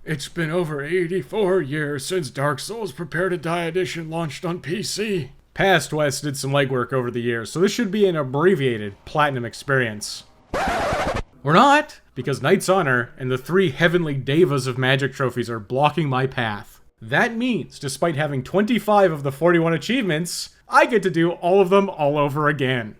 It's been over 84 years since Dark Souls Prepare to Die Edition launched on PC. Past West did some legwork over the years, so this should be an abbreviated Platinum experience. Or not, because Knight's Honor and the 3 Heavenly Devas of Magic trophies are blocking my path. That means, despite having 25 of the 41 achievements, I get to do all of them all over again.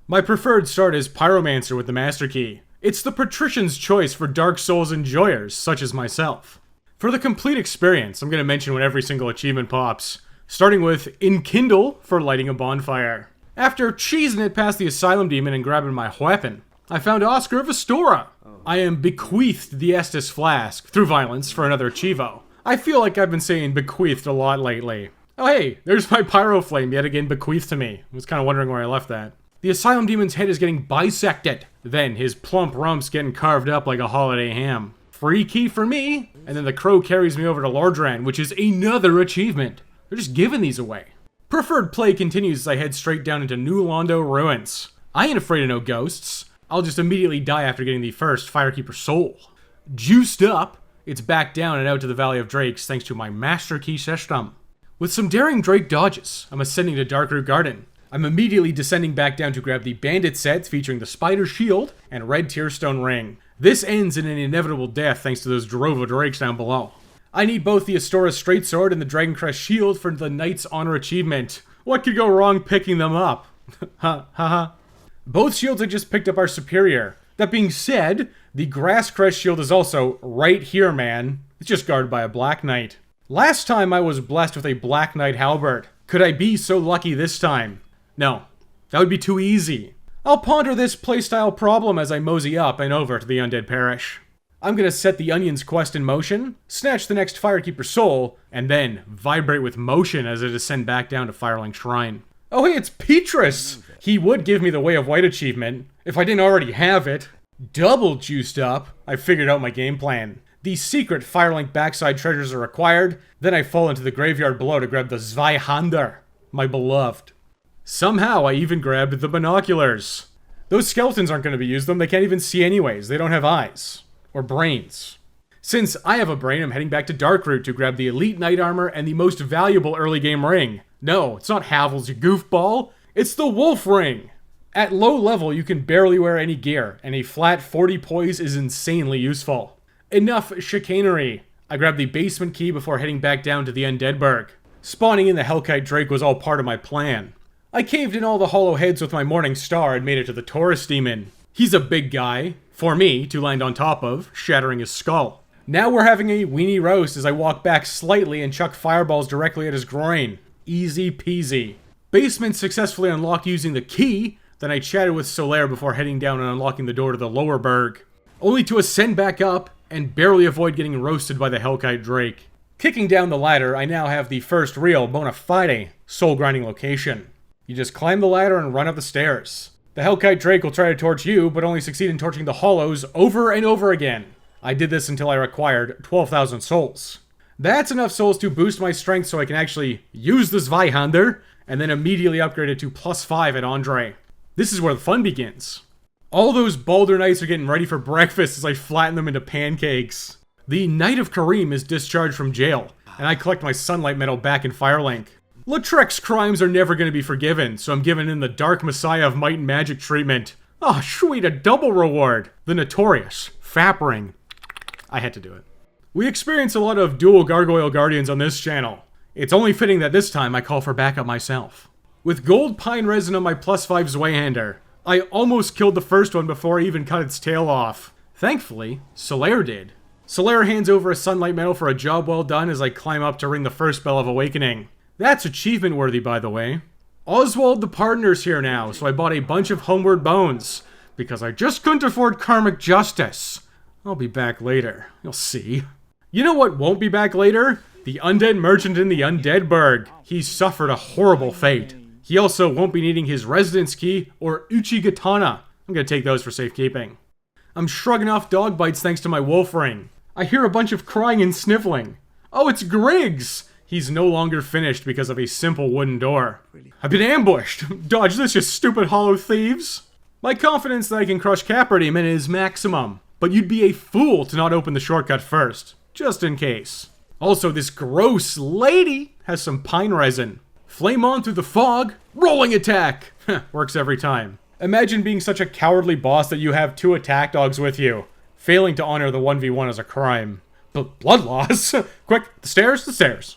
My preferred start is Pyromancer with the Master Key. It's the patrician's choice for Dark Souls enjoyers, such as myself. For the complete experience, I'm going to mention when every single achievement pops, starting with Enkindle for lighting a bonfire. After cheesing it past the Asylum Demon and grabbing my weapon, I found Oscar of Astora. I am bequeathed the Estus Flask, through violence, for another Chivo. I feel like I've been saying bequeathed a lot lately. Oh hey, there's my Pyro Flame yet again bequeathed to me. I was kind of wondering where I left that. The Asylum Demon's head is getting bisected. Then his plump rump's getting carved up like a holiday ham. Free key for me! And then the crow carries me over to Lordran, which is another achievement. They're just giving these away. Preferred play continues as I head straight down into New Londo ruins. I ain't afraid of no ghosts. I'll just immediately die after getting the first Firekeeper soul. Juiced up, it's back down and out to the Valley of Drakes thanks to my Master Key system. With some daring Drake dodges, I'm ascending to Darkroot Garden. I'm immediately descending back down to grab the Bandit sets featuring the Spider Shield and Red Tearstone Ring. This ends in an inevitable death thanks to those drove of drakes down below. I need both the Astora's Straight Sword and the Dragoncrest Shield for the Knight's Honor achievement. What could go wrong picking them up? Ha ha ha. Both shields I just picked up are superior. That being said, the Grasscrest Shield is also right here, man. It's just guarded by a Black Knight. Last time I was blessed with a Black Knight Halberd. Could I be so lucky this time? No, that would be too easy. I'll ponder this playstyle problem as I mosey up and over to the Undead Parish. I'm gonna set the Onion's quest in motion, snatch the next Firekeeper soul, and then vibrate with motion as I descend back down to Firelink Shrine. Oh hey, it's Petrus! He would give me the Way of White achievement, if I didn't already have it. Double juiced up, I figured out my game plan. The secret Firelink backside treasures are required, then I fall into the graveyard below to grab the Zweihander, my beloved. Somehow I even grabbed the binoculars. Those skeletons aren't going to be used, they can't even see anyways, they don't have eyes. Or brains. Since I have a brain, I'm heading back to Darkroot to grab the Elite Knight Armor and the most valuable early game ring. No, it's not Havel's, you goofball. It's the Wolf Ring. At low level, you can barely wear any gear, and a flat 40 poise is insanely useful. Enough chicanery. I grabbed the basement key before heading back down to the Undeadburg. Spawning in the Hellkite Drake was all part of my plan. I caved in all the hollow heads with my Morning Star and made it to the Taurus Demon. He's a big guy, for me to land on top of, shattering his skull. Now we're having a weenie roast as I walk back slightly and chuck fireballs directly at his groin. Easy peasy. Basement successfully unlocked using the key, then I chatted with Solaire before heading down and unlocking the door to the lower burg. Only to ascend back up and barely avoid getting roasted by the Hellkite Drake. Kicking down the ladder, I now have the first real bona fide soul grinding location. You just climb the ladder and run up the stairs. The Hellkite Drake will try to torch you, but only succeed in torching the hollows over and over again. I did this until I required 12,000 souls. That's enough souls to boost my strength so I can actually use the Zweihander, and then immediately upgrade it to +5 at Andre. This is where the fun begins. All those Baldur Knights are getting ready for breakfast as I flatten them into pancakes. The Knight of Karim is discharged from jail, and I collect my Sunlight Medal back in Firelink. Lautrec's crimes are never going to be forgiven, so I'm giving in the Dark Messiah of Might and Magic treatment. Oh, sweet, a double reward. The notorious Fap Ring. I had to do it. We experience a lot of dual Gargoyle Guardians on this channel. It's only fitting that this time I call for backup myself. With gold pine resin on my +5 Zweihander, I almost killed the first one before I even cut its tail off. Thankfully, Solaire did. Solaire hands over a Sunlight Medal for a job well done as I climb up to ring the first bell of awakening. That's achievement worthy, by the way. Oswald the Partner's here now, so I bought a bunch of Homeward Bones, because I just couldn't afford Karmic Justice. I'll be back later. You'll see. You know what won't be back later? The Undead Merchant in the Undeadburg. He suffered a horrible fate. He also won't be needing his Residence Key or Uchigatana. I'm gonna take those for safekeeping. I'm shrugging off dog bites thanks to my Wolf Ring. I hear a bunch of crying and sniffling. Oh, it's Griggs! He's no longer finished because of a simple wooden door. I've been ambushed! Dodge this, you stupid hollow thieves! My confidence that I can crush Capra Demon is maximum. but you'd be a fool to not open the shortcut first, just in case. Also, this gross lady has some pine resin. Flame on through the fog, rolling attack! Works every time. Imagine being such a cowardly boss that you have 2 attack dogs with you. Failing to honor the 1v1 is a crime. But blood loss? Quick, the stairs, the stairs.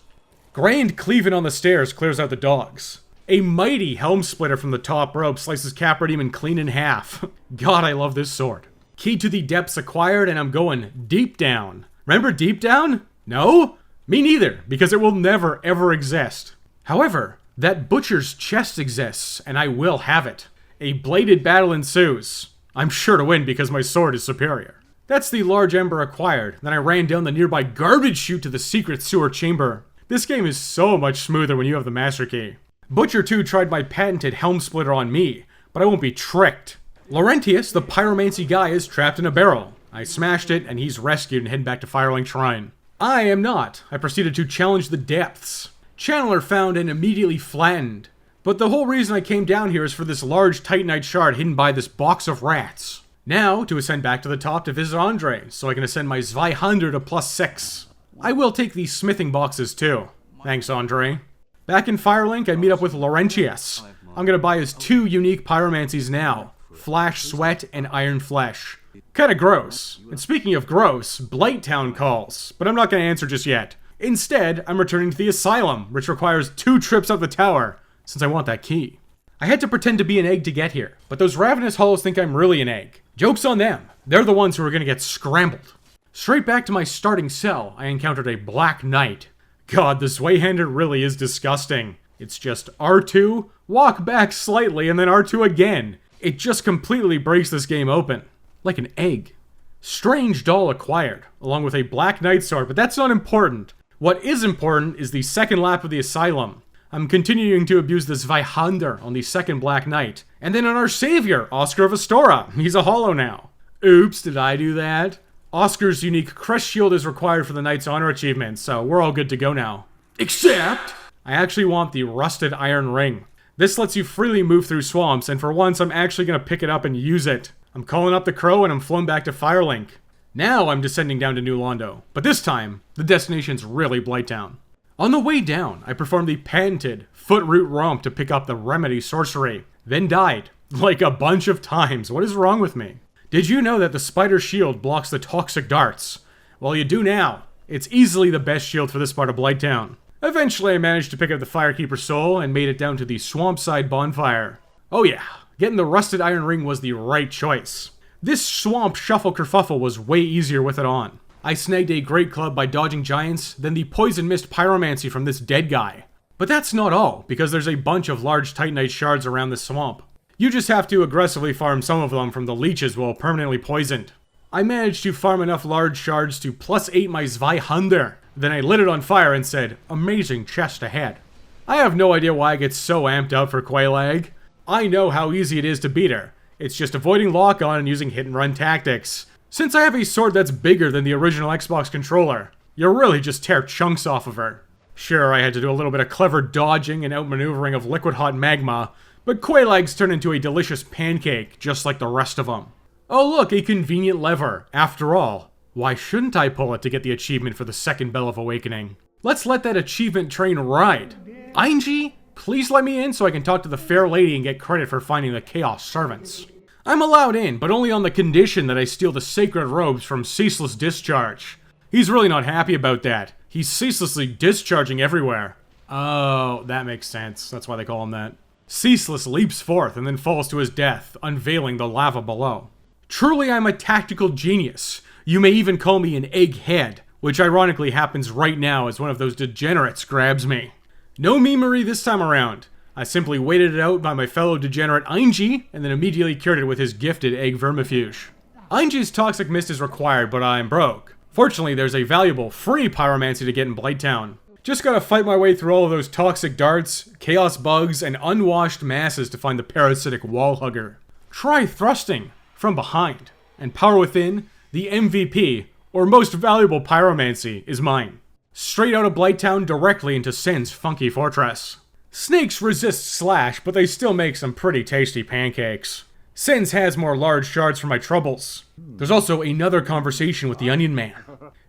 Grand cleaving on the stairs clears out the dogs. A mighty helm splitter from the top rope slices Capra Demon clean in half. God, I love this sword. Key to the depths acquired, and I'm going deep down. Remember deep down? No? Me neither, because it will never ever exist. However, that butcher's chest exists, and I will have it. A bladed battle ensues. I'm sure to win because my sword is superior. That's the large ember acquired. Then I ran down the nearby garbage chute to the secret sewer chamber. This game is so much smoother when you have the master key. Butcher 2 tried my patented helm splitter on me, but I won't be tricked. Laurentius, the pyromancy guy, is trapped in a barrel. I smashed it, and he's rescued and heading back to Firelink Shrine. I am not. I proceeded to challenge the depths. Channeler found and immediately flattened. But the whole reason I came down here is for this large Titanite shard hidden by this box of rats. Now, to ascend back to the top to visit Andre, so I can ascend my Zweihander to +6. I will take these smithing boxes too. Thanks, Andre. Back in Firelink, I meet up with Laurentius. I'm gonna buy his 2 unique pyromancies now. Flash Sweat and Iron Flesh. Kinda gross. And speaking of gross, Blighttown calls, but I'm not gonna answer just yet. Instead, I'm returning to the asylum, which requires 2 trips up the tower, since I want that key. I had to pretend to be an egg to get here, but those ravenous hollows think I'm really an egg. Joke's on them. They're the ones who are gonna get scrambled. Straight back to my starting cell, I encountered a Black Knight. God, the Zweihander really is disgusting. It's just R2, walk back slightly, and then R2 again. It just completely breaks this game open. Like an egg. Strange doll acquired, along with a Black Knight sword, but that's not important. What is important is the second lap of the asylum. I'm continuing to abuse this Zweihander on the second Black Knight. And then on our savior, Oscar of Astora. He's a hollow now. Oops, did I do that? Oscar's unique crest shield is required for the Knight's Honor achievement, so we're all good to go now. Except, I actually want the Rusted Iron Ring. This lets you freely move through swamps, and for once I'm actually going to pick it up and use it. I'm calling up the crow and I'm flown back to Firelink. Now I'm descending down to New Londo, but this time, the destination's really Blighttown. On the way down, I performed the patented foot root romp to pick up the remedy sorcery, then died. Like a bunch of times. What is wrong with me? Did you know that the spider shield blocks the toxic darts? Well, you do now. It's easily the best shield for this part of Blighttown. Eventually, I managed to pick up the Firekeeper soul and made it down to the swampside bonfire. Oh yeah, getting the Rusted Iron Ring was the right choice. This swamp shuffle kerfuffle was way easier with it on. I snagged a great club by dodging giants, then the poison mist pyromancy from this dead guy. But that's not all, because there's a bunch of large Titanite shards around the swamp. You just have to aggressively farm some of them from the leeches while permanently poisoned. I managed to farm enough large shards to +8 my Zweihander. Then I lit it on fire and said, amazing chest ahead. I have no idea why I get so amped up for Quelaag. I know how easy it is to beat her. It's just avoiding lock-on and using hit-and-run tactics. Since I have a sword that's bigger than the original Xbox controller, you really just tear chunks off of her. Sure, I had to do a little bit of clever dodging and outmaneuvering of liquid-hot magma, but Quelaag's turn into a delicious pancake, just like the rest of them. Oh look, a convenient lever. After all, why shouldn't I pull it to get the achievement for the second Bell of Awakening? Let's let that achievement train ride. Einji, please let me in so I can talk to the fair lady and get credit for finding the Chaos Servants. I'm allowed in, but only on the condition that I steal the sacred robes from Ceaseless Discharge. He's really not happy about that. He's ceaselessly discharging everywhere. Oh, that makes sense. That's why they call him that. Ceaseless leaps forth and then falls to his death, unveiling the lava below. Truly, I'm a tactical genius. You may even call me an egghead, which ironically happens right now as one of those degenerates grabs me. No memery this time around. I simply waited it out by my fellow degenerate Einji, and then immediately cured it with his gifted egg vermifuge. Einji's toxic mist is required, but I'm broke. Fortunately, there's a valuable free pyromancy to get in Blighttown. Just gotta fight my way through all of those toxic darts, chaos bugs, and unwashed masses to find the parasitic wall hugger. Try thrusting from behind, and power within, the MVP, or most valuable pyromancy, is mine. Straight out of Blighttown directly into Sin's funky fortress. Snakes resist slash, but they still make some pretty tasty pancakes. Sins has more large shards for my troubles. There's also another conversation with the Onion Man.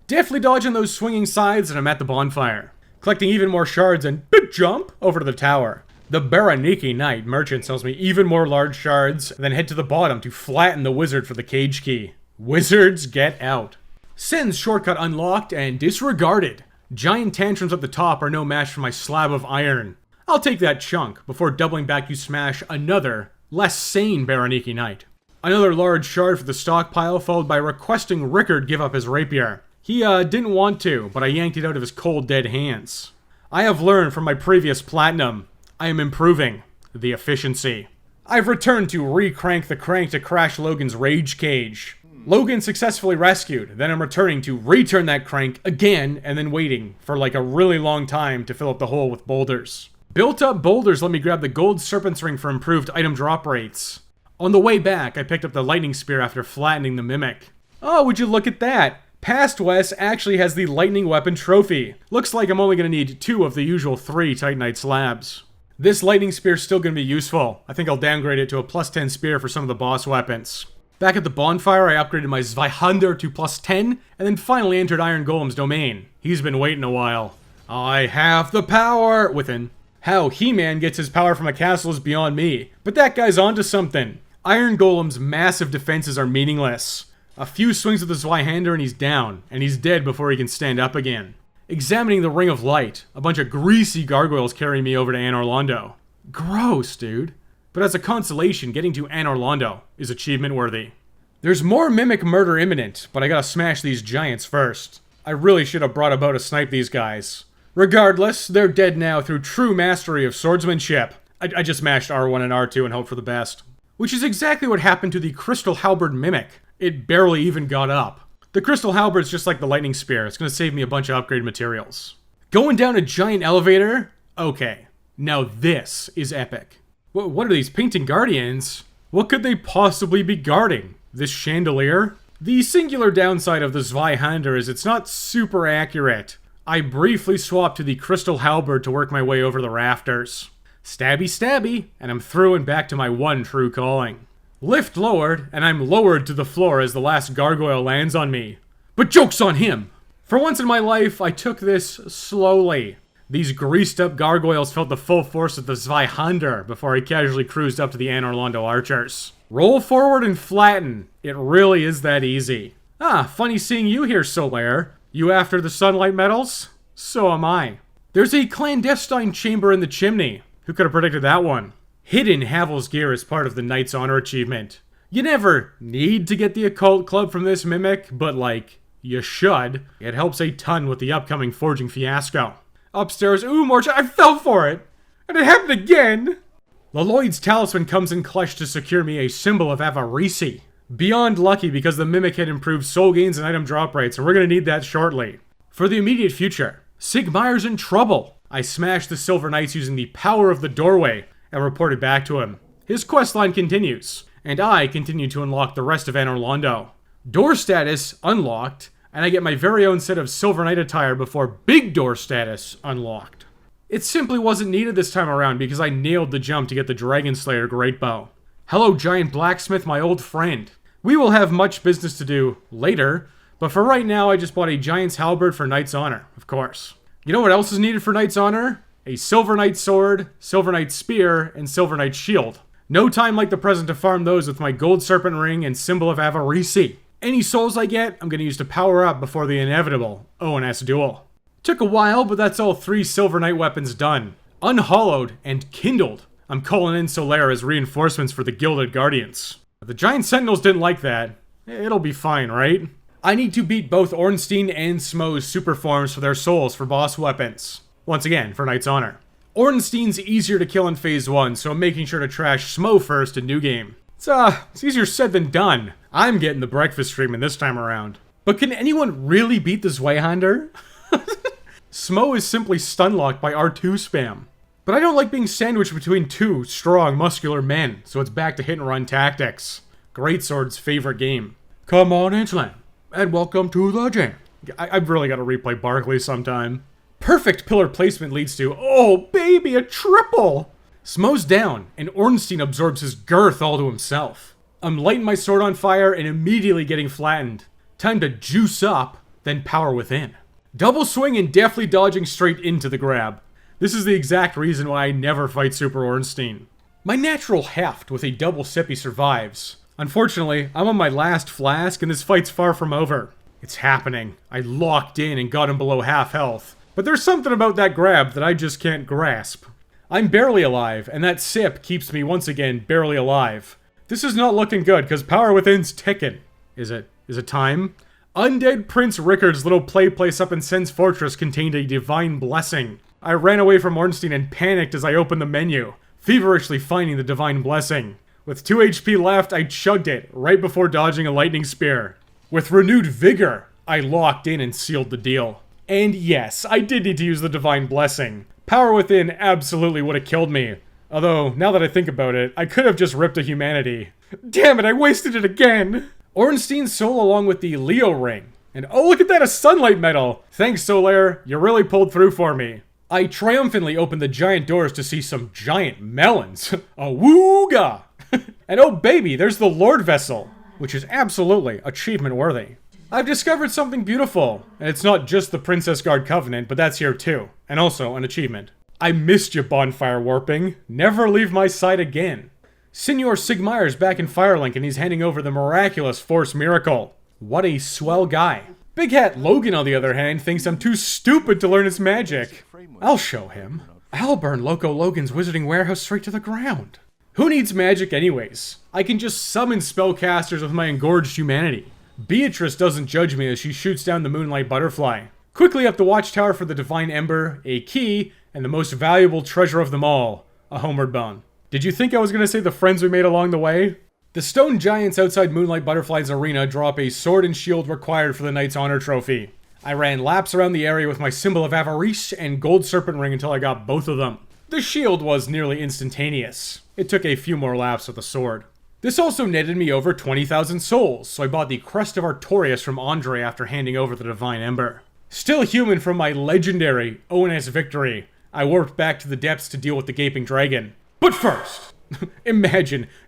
Deftly dodging those swinging sides and I'm at the bonfire. Collecting even more shards and jump over to the tower. The Baraniki Knight merchant sells me even more large shards, then head to the bottom to flatten the wizard for the cage key. Wizards, get out. Sin's shortcut unlocked and disregarded. Giant tantrums at the top are no match for my slab of iron. I'll take that chunk before doubling back to smash another, less sane Baraniki Knight. Another large shard for the stockpile, followed by requesting Rickard give up his rapier. He didn't want to, but I yanked it out of his cold dead hands. I have learned from my previous platinum. I am improving the efficiency. I've returned to re-crank the crank to crash Logan's rage cage. Logan successfully rescued, then I'm returning to return that crank again and then waiting for like a really long time to fill up the hole with boulders. Built up boulders let me grab the gold serpent's ring for improved item drop rates. On the way back, I picked up the lightning spear after flattening the mimic. Oh, would you look at that? Past West actually has the lightning weapon trophy. Looks like I'm only going to need 2 of the usual 3 Titanite slabs. This lightning spear's still going to be useful. I think I'll downgrade it to a +10 spear for some of the boss weapons. Back at the bonfire, I upgraded my Zweihander to +10, and then finally entered Iron Golem's domain. He's been waiting a while. I have the power! Within. How He-Man gets his power from a castle is beyond me, but that guy's onto something. Iron Golem's massive defenses are meaningless. A few swings with the Zweihander and he's down, and he's dead before he can stand up again. Examining the Ring of Light, a bunch of greasy gargoyles carry me over to Anor Londo. Gross, dude. But as a consolation, getting to Anor Londo is achievement worthy. There's more mimic murder imminent, but I gotta smash these giants first. I really should have brought a bow to snipe these guys. Regardless, they're dead now through true mastery of swordsmanship. I just mashed R1 and R2 and hoped for the best. Which is exactly what happened to the Crystal Halberd Mimic. It barely even got up. The Crystal Halberd's just like the Lightning Spear. It's gonna save me a bunch of upgrade materials. Going down a giant elevator? Okay. Now this is epic. What are these painting guardians? What could they possibly be guarding? This chandelier? The singular downside of the Zweihander is it's not super accurate. I briefly swapped to the Crystal Halberd to work my way over the rafters. Stabby stabby, and I'm through and back to my one true calling. Lift lowered, and I'm lowered to the floor as the last gargoyle lands on me. But joke's on him! For once in my life, I took this slowly. These greased up gargoyles felt the full force of the Zweihander before I casually cruised up to the Anor Londo archers. Roll forward and flatten. It really is that easy. Ah, funny seeing you here, Solaire. You after the sunlight medals? So am I. There's a clandestine chamber in the chimney. Who could have predicted that one? Hidden Havel's gear is part of the Knight's Honor achievement. You never need to get the occult club from this mimic, but like, you should. It helps a ton with the upcoming forging fiasco. Upstairs, ooh, more I fell for it! And it happened again! Lloyd's talisman comes in clutch to secure me a symbol of Avarisi. Beyond lucky because the mimic had improved soul gains and item drop rates, and we're gonna need that shortly. For the immediate future, Sigmeyer's in trouble. I smashed the Silver Knights using the power of the doorway, and reported back to him. His questline continues, and I continue to unlock the rest of Anor Londo. Door status unlocked, and I get my very own set of Silver Knight attire before big door status unlocked. It simply wasn't needed this time around because I nailed the jump to get the Dragon Slayer Great Bow. Hello, Giant Blacksmith, my old friend. We will have much business to do later, but for right now I just bought a Giant's Halberd for Knight's Honor, of course. You know what else is needed for Knight's Honor? A Silver Knight Sword, Silver Knight Spear, and Silver Knight Shield. No time like the present to farm those with my Gold Serpent Ring and Symbol of Avarisi. Any souls I get, I'm going to use to power up before the inevitable ONS duel. Took a while, but that's all 3 Silver Knight weapons done. Unhollowed and kindled. I'm calling in Solaire as reinforcements for the Gilded Guardians. The Giant Sentinels didn't like that. It'll be fine, right? I need to beat both Ornstein and Smo's super forms for their souls for boss weapons. Once again, for Knight's Honor. Ornstein's easier to kill in Phase 1, so I'm making sure to trash Smo first in New Game. It's easier said than done. I'm getting the breakfast treatment this time around. But can anyone really beat the Zweihander? Smo is simply stun-locked by R2 spam. But I don't like being sandwiched between 2 strong, muscular men, so it's back to hit-and-run tactics. Greatsword's favorite game. Come on, Angeline, and welcome to the jam. I've really got to replay Barkley sometime. Perfect pillar placement leads to, oh baby, a triple! Smo's down, and Ornstein absorbs his girth all to himself. I'm lighting my sword on fire and immediately getting flattened. Time to juice up, then power within. Double swing and deftly dodging straight into the grab. This is the exact reason why I never fight Super Ornstein. My natural heft with a double sippy survives. Unfortunately, I'm on my last flask and this fight's far from over. It's happening. I locked in and got him below half health. But there's something about that grab that I just can't grasp. I'm barely alive, and that sip keeps me once again barely alive. This is not looking good, because power within's ticking. Is it time? Undead Prince Rickard's little play place up in Sen's Fortress contained a divine blessing. I ran away from Ornstein and panicked as I opened the menu, feverishly finding the divine blessing. With 2 HP left, I chugged it, right before dodging a lightning spear. With renewed vigor, I locked in and sealed the deal. And yes, I did need to use the divine blessing. Power within absolutely would have killed me. Although, now that I think about it, I could have just ripped a humanity. Damn it, I wasted it again! Ornstein's soul along with the Leo ring. And oh, look at that, a sunlight medal! Thanks, Solaire, you really pulled through for me. I triumphantly opened the giant doors to see some giant melons. A wooga! And oh baby, there's the Lord Vessel, which is absolutely achievement worthy. I've discovered something beautiful, and it's not just the Princess Guard Covenant, but that's here too, and also an achievement. I missed you, Bonfire Warping. Never leave my side again. Senor Sigmire's back in Firelink and he's handing over the miraculous Force Miracle. What a swell guy. Big Hat Logan, on the other hand, thinks I'm too stupid to learn his magic. I'll show him. I'll burn Loco Logan's wizarding warehouse straight to the ground. Who needs magic anyways? I can just summon spellcasters with my engorged humanity. Beatrice doesn't judge me as she shoots down the Moonlight Butterfly. Quickly up the watchtower for the Divine Ember, a key, and the most valuable treasure of them all, a homeward bone. Did you think I was going to say the friends we made along the way? The stone giants outside Moonlight Butterfly's arena drop a sword and shield required for the Knight's Honor trophy. I ran laps around the area with my symbol of Avarice and gold serpent ring until I got both of them. The shield was nearly instantaneous. It took a few more laps with the sword. This also netted me over 20,000 souls, so I bought the Crest of Artorias from Andre after handing over the Divine Ember. Still human from my legendary ONS victory, I warped back to the depths to deal with the Gaping Dragon. But first,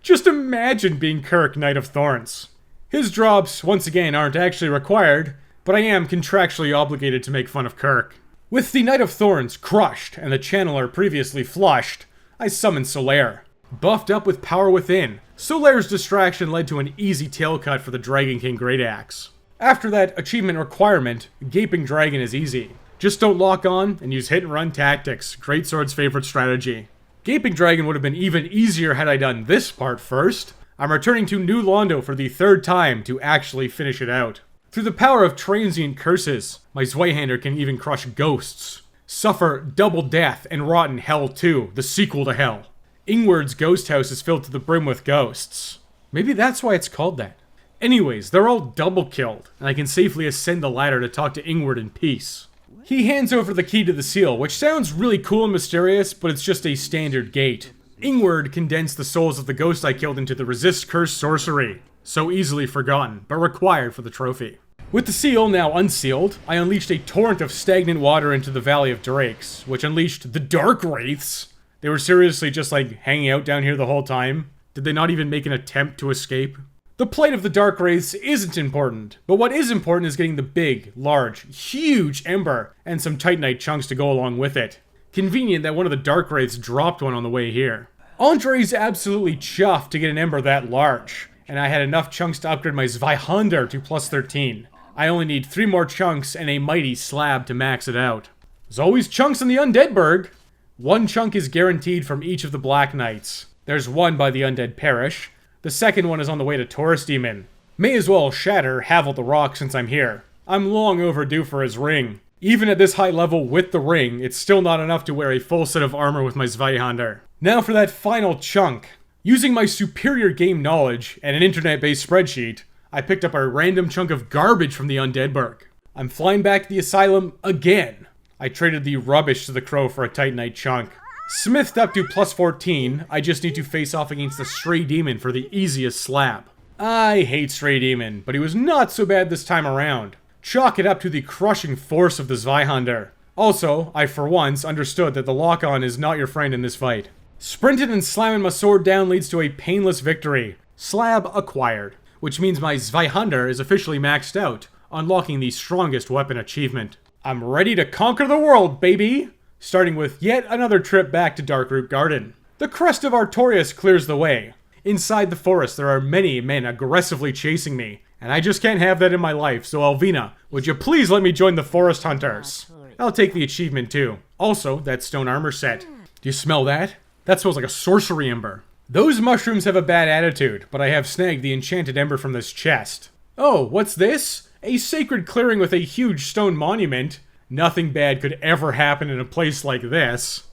just imagine being Kirk, Knight of Thorns. His drops, once again, aren't actually required, but I am contractually obligated to make fun of Kirk. With the Knight of Thorns crushed and the Channeler previously flushed, I summoned Solaire. Buffed up with power within, Solaire's distraction led to an easy tail cut for the Dragon King Great Axe. After that achievement requirement, Gaping Dragon is easy. Just don't lock on and use hit and run tactics, Greatsword's favorite strategy. Gaping Dragon would have been even easier had I done this part first. I'm returning to New Londo for the 3rd time to actually finish it out. Through the power of transient curses, my Zweihander can even crush ghosts. Suffer double death and rot in Hell 2, the sequel to Hell. Ingward's ghost house is filled to the brim with ghosts. Maybe that's why it's called that. Anyways, they're all double killed, and I can safely ascend the ladder to talk to Ingward in peace. He hands over the key to the seal, which sounds really cool and mysterious, but it's just a standard gate. Ingward condensed the souls of the ghost I killed into the Resist Curse sorcery. So easily forgotten, but required for the trophy. With the seal now unsealed, I unleashed a torrent of stagnant water into the Valley of Drakes, which unleashed the Dark Wraiths. They were seriously just like hanging out down here the whole time. Did they not even make an attempt to escape? The plight of the Dark Wraiths isn't important, but what is important is getting the big, large, huge Ember and some Titanite chunks to go along with it. Convenient that one of the Dark Wraiths dropped one on the way here. Andre's absolutely chuffed to get an Ember that large, and I had enough chunks to upgrade my Zweihander to plus 13. I only need 3 more chunks and a mighty slab to max it out. There's always chunks in the Undeadburg. 1 chunk is guaranteed from each of the Black Knights. There's 1 by the Undead Parish. The second one is on the way to Taurus Demon. May as well shatter Havel the Rock since I'm here. I'm long overdue for his ring. Even at this high level with the ring, it's still not enough to wear a full set of armor with my Zweihander. Now for that final chunk. Using my superior game knowledge and an internet-based spreadsheet, I picked up a random chunk of garbage from the Undeadburg. I'm flying back to the asylum again. I traded the rubbish to the crow for a Titanite chunk. Smithed up to plus 14, I just need to face off against the Stray Demon for the easiest slab. I hate Stray Demon, but he was not so bad this time around. Chalk it up to the crushing force of the Zweihander. Also, I for once understood that the lock-on is not your friend in this fight. Sprinting and slamming my sword down leads to a painless victory. Slab acquired, which means my 200 is officially maxed out, unlocking the strongest weapon achievement. I'm ready to conquer the world, baby! Starting with yet another trip back to Darkroot Garden. The crest of Artorias clears the way. Inside the forest, there are many men aggressively chasing me, and I just can't have that in my life, so Alvina, would you please let me join the Forest Hunters? I'll take the achievement too. Also, that stone armor set. Do you smell that? That smells like a sorcery ember. Those mushrooms have a bad attitude, but I have snagged the enchanted ember from this chest. Oh, what's this? A sacred clearing with a huge stone monument. Nothing bad could ever happen in a place like this.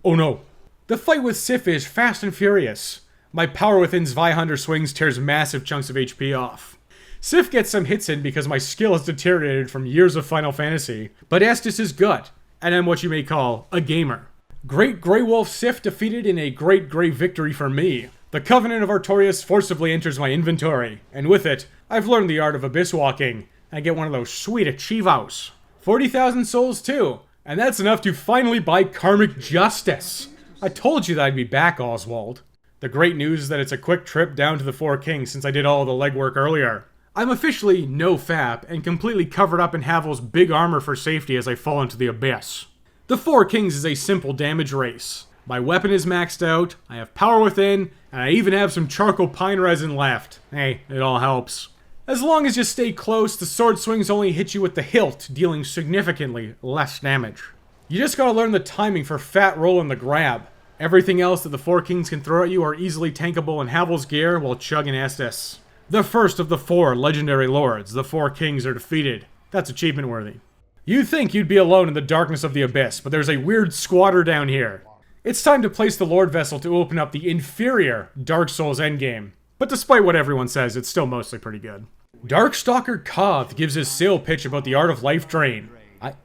Oh no. The fight with Sif is fast and furious. My power within Zweihander swings tears massive chunks of HP off. Sif gets some hits in because my skill has deteriorated from years of Final Fantasy, but Estus is good, and I'm what you may call a gamer. Great Grey Wolf Sif defeated in a great grey victory for me. The Covenant of Artorias forcibly enters my inventory, and with it, I've learned the art of abyss walking. I get one of those sweet achievos. 40,000 souls too, and that's enough to finally buy Karmic Justice. I told you that I'd be back, Oswald. The great news is that it's a quick trip down to the Four Kings since I did all the legwork earlier. I'm officially no fap and completely covered up in Havel's big armor for safety as I fall into the abyss. The Four Kings is a simple damage race. My weapon is maxed out, I have power within, and I even have some charcoal pine resin left. Hey, it all helps. As long as you stay close, the sword swings only hit you with the hilt, dealing significantly less damage. You just gotta learn the timing for fat roll and the grab. Everything else that the Four Kings can throw at you are easily tankable in Havel's gear while chugging Estus. The first of the 4 legendary lords, the Four Kings, are defeated. That's achievement worthy. You'd think you'd be alone in the darkness of the abyss, but there's a weird squatter down here. It's time to place the Lord Vessel to open up the inferior Dark Souls endgame. But despite what everyone says, it's still mostly pretty good. Darkstalker Koth gives his sale pitch about the art of life drain.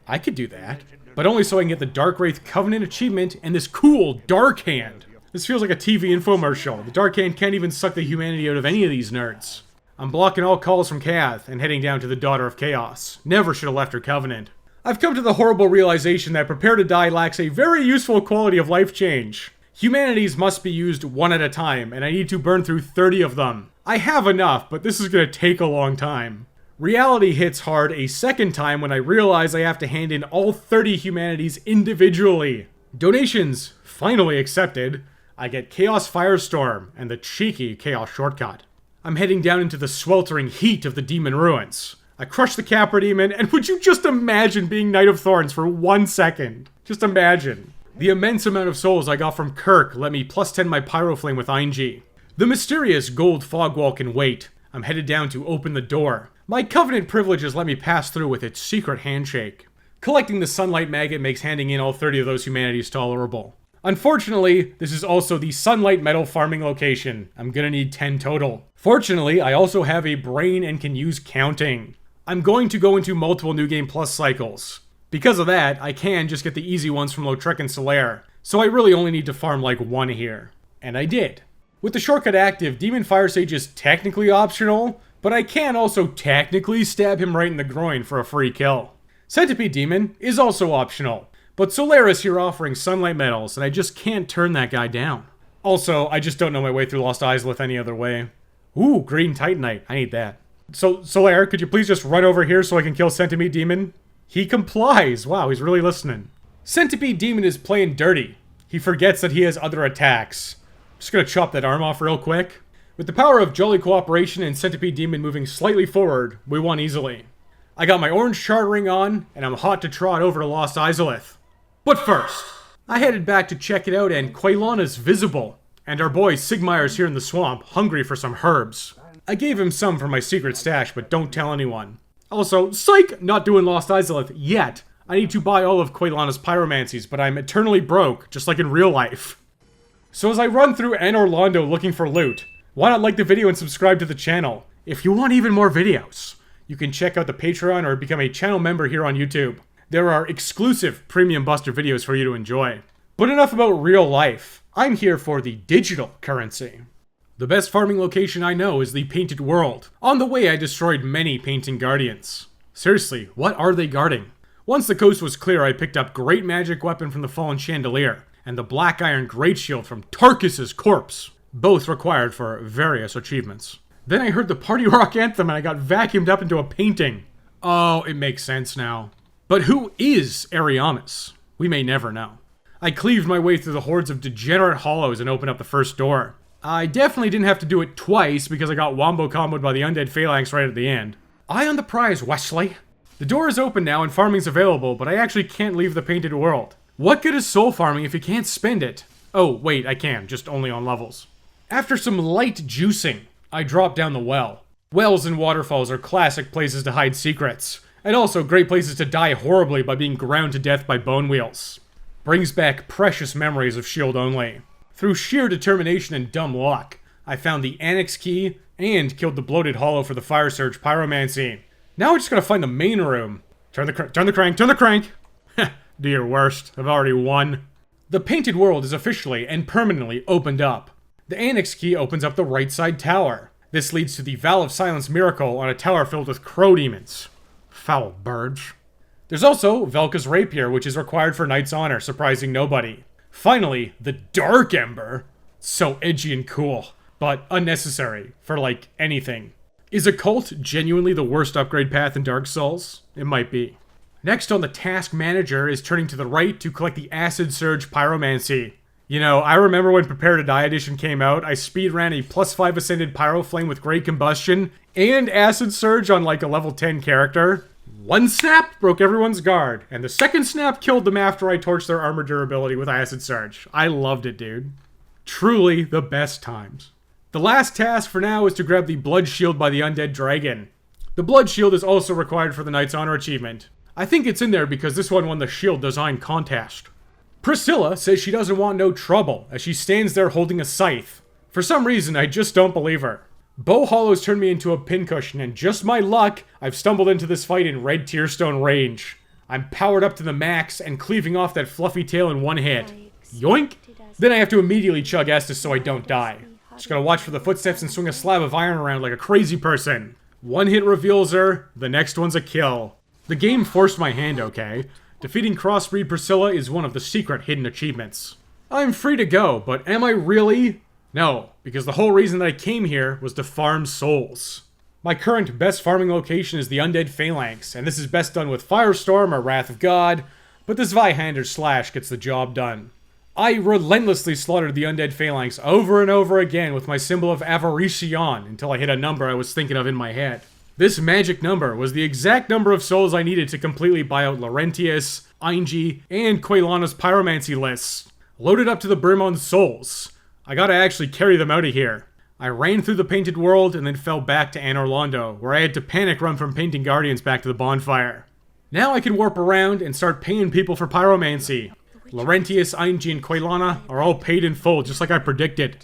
I could do that. But only so I can get the Dark Wraith Covenant achievement and this cool Dark Hand. This feels like a TV infomercial. The Dark Hand can't even suck the humanity out of any of these nerds. I'm blocking all calls from Kath and heading down to the Daughter of Chaos. Never should have left her covenant. I've come to the horrible realization that Prepare to Die lacks a very useful quality of life change. Humanities must be used one at a time, and I need to burn through 30 of them. I have enough, but this is gonna take a long time. Reality hits hard a second time when I realize I have to hand in all 30 humanities individually. Donations finally accepted. I get Chaos Firestorm and the cheeky Chaos Shortcut. I'm heading down into the sweltering heat of the Demon Ruins. I crush the Capra Demon, and would you just imagine being Knight of Thorns for 1 second? Just imagine. The immense amount of souls I got from Kirk let me plus 10 my Pyroflame with Einji. The mysterious gold fog wall can wait. I'm headed down to open the door. My Covenant privileges let me pass through with its secret handshake. Collecting the Sunlight Maggot makes handing in all 30 of those humanities tolerable. Unfortunately, this is also the Sunlight Metal farming location. I'm gonna need 10 total. Fortunately, I also have a brain and can use counting. I'm going to go into multiple New Game Plus cycles. Because of that, I can just get the easy ones from Lautrec and Solaire, so I really only need to farm like 1 here. And I did. With the shortcut active, Demon Fire Sage is technically optional, but I can also technically stab him right in the groin for a free kill. Centipede Demon is also optional, but Solaire is here offering Sunlight Metals, and I just can't turn that guy down. Also, I just don't know my way through Lost Izalith any other way. Ooh, Green Titanite, I need that. So, Solaire, could you please just run over here so I can kill Centipede Demon? He complies, wow, he's really listening. Centipede Demon is playing dirty. He forgets that he has other attacks. Just gonna chop that arm off real quick. With the power of Jolly Cooperation and Centipede Demon moving slightly forward, we won easily. I got my orange chartering on, and I'm hot to trot over to Lost Izalith. But first, I headed back to check it out, and Quaylana's visible. And our boy Sigmire's here in the swamp, hungry for some herbs. I gave him some for my secret stash, but don't tell anyone. Also, psych! Not doing Lost Izalith yet. I need to buy all of Quaylana's pyromancies, but I'm eternally broke, just like in real life. So as I run through Anor Londo looking for loot, why not like the video and subscribe to the channel? If you want even more videos, you can check out the Patreon or become a channel member here on YouTube. There are exclusive Premium Buster videos for you to enjoy. But enough about real life. I'm here for the digital currency. The best farming location I know is the Painted World. On the way I destroyed many Painting Guardians. Seriously, what are they guarding? Once the coast was clear, I picked up Great Magic Weapon from the Fallen Chandelier, and the Black Iron Great Shield from Tarkus's corpse. both required for various achievements. Then I heard the party rock anthem and I got vacuumed up into a painting. Oh, it makes sense now. But who is Ariamis? We may never know. I cleaved my way through the hordes of degenerate hollows and opened up the first door. I definitely didn't have to do it twice because I got wombo comboed by the undead phalanx right at the end. Eye on the prize, Wesley. The door is open now and farming's available, but I actually can't leave the painted world. What good is soul farming if you can't spend it? Oh, wait, I can, just only on levels. After some light juicing, I dropped down the well. Wells and waterfalls are classic places to hide secrets, and also great places to die horribly by being ground to death by bone wheels. Brings back precious memories of shield only. Through sheer determination and dumb luck, I found the annex key and killed the bloated hollow for the fire surge pyromancy. Now I just gotta find the main room. Turn the crank! Do your worst, I've already won. The painted world is officially and permanently opened up. The annex key opens up the right side tower. This leads to the Vow of Silence miracle on a tower filled with crow demons. Foul birds. There's also Velka's rapier, which is required for Knight's Honor, surprising nobody. Finally, the Dark Ember. So edgy and cool, but unnecessary for, like, anything. Is Occult genuinely the worst upgrade path in Dark Souls? It might be. Next on the task manager is turning to the right to collect the Acid Surge Pyromancy. You know, I remember when Prepare to Die Edition came out, I speedran a +5 Ascended Pyro Flame with Great Combustion and Acid Surge on like a level 10 character. One snap broke everyone's guard, and the second snap killed them after I torched their armor durability with Acid Surge. I loved it, dude. Truly the best times. The last task for now is to grab the Blood Shield by the Undead Dragon. The Blood Shield is also required for the Knight's Honor achievement. I think it's in there because this one won the shield design contest. Priscilla says she doesn't want no trouble as she stands there holding a scythe. For some reason, I just don't believe her. Bow Hollows turned me into a pincushion, and just my luck, I've stumbled into this fight in Red Tearstone range. I'm powered up to the max and cleaving off that fluffy tail in one hit. Yoink! Then I have to immediately chug Estus so I don't die. Just gotta watch for the footsteps and swing a slab of iron around like a crazy person. One hit reveals her, the next one's a kill. The game forced my hand, okay? Defeating Crossbreed Priscilla is one of the secret hidden achievements. I'm free to go, but am I really? No, because the whole reason that I came here was to farm souls. My current best farming location is the Undead Phalanx, and this is best done with Firestorm or Wrath of God, but this Zweihander Slash gets the job done. I relentlessly slaughtered the Undead Phalanx over and over again with my symbol of Avaricion until I hit a number I was thinking of in my head. This magic number was the exact number of souls I needed to completely buy out Laurentius, Aingi, and Quaylana's pyromancy lists. Loaded up to the brim on souls. I gotta actually carry them out of here. I ran through the painted world and then fell back to Anor Londo, where I had to panic run from painting guardians back to the bonfire. Now I can warp around and start paying people for pyromancy. Laurentius, Aingi, and Quaylana are all paid in full, just like I predicted.